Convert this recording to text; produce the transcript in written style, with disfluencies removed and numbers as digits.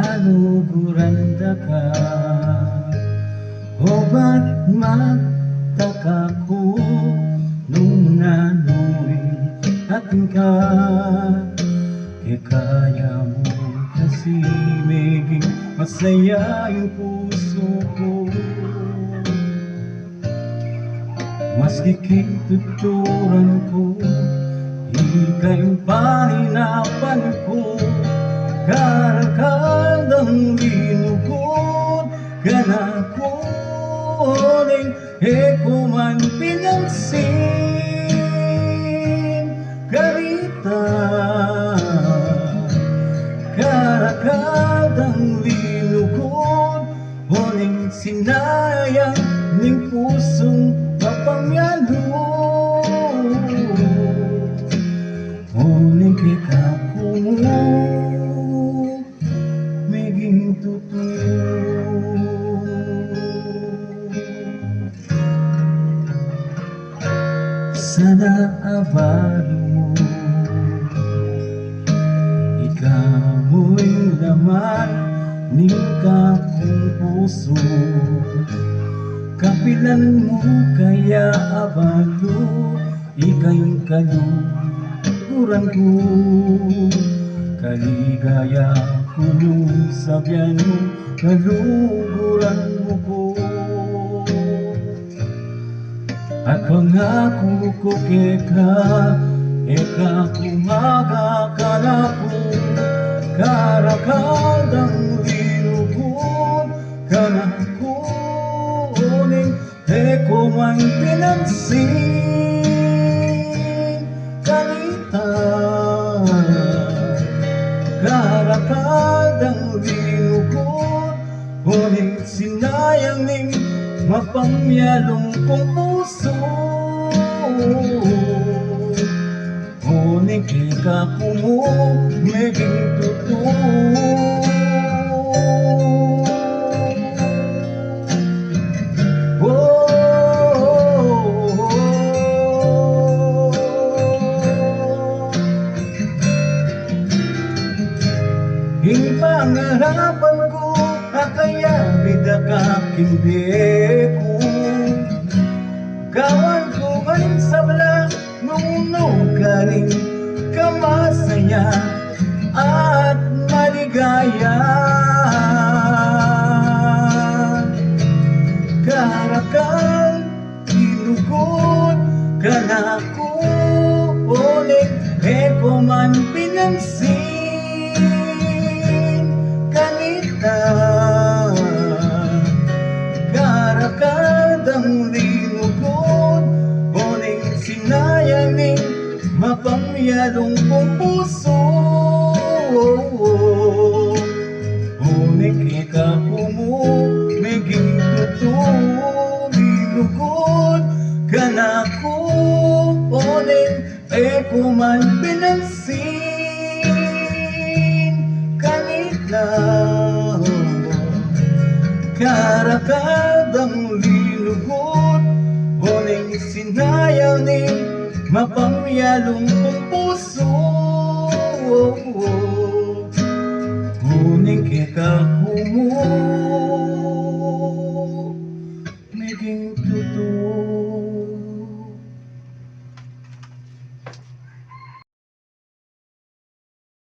Anuguran ka o ba't magtaka ko nung nanuwi ka? Kaya mo kasi maging masaya yung puso ko. Maski tuturan ko, ika'y yung paninapan ko. Karakandang linugod ka na kuning ko man pinansin. Karita, karakandang linugod huling sinayang ning pusong mapamyalo. Huling kikakumo maging totoo. Sana abalo mo, ikamoy laman ning kakong puso. Kapilan mo kaya abalo, ika'y kaluguran ko. Kaligaya ko nung sabyan mo, kaluguran mo ko. At pangako ko keka, kumaga ka na ko. Karakadang linugod ka na kuning ko man pinansin. Kanita, karakadang linugod huling sinayang ning mapamyalong kong puso. Huling kikakumo maging totoo. Yung pangarapan ko, kaya bidakakindi ko. Gawan ko ngayon sabla, nung ka rin kamasaya at maligaya. Karakal, inugod ka na kuling ko man pinansin. Karakadang linugod huling sinayang ning mapamyalong kong puso. Huling kikakumo maging totoo. Linugod ka na kuling ko man pinansin. Kanila karakadang linugod huling sinayang ning mapamyalong kong puso. Huling kikakumo maging totoo.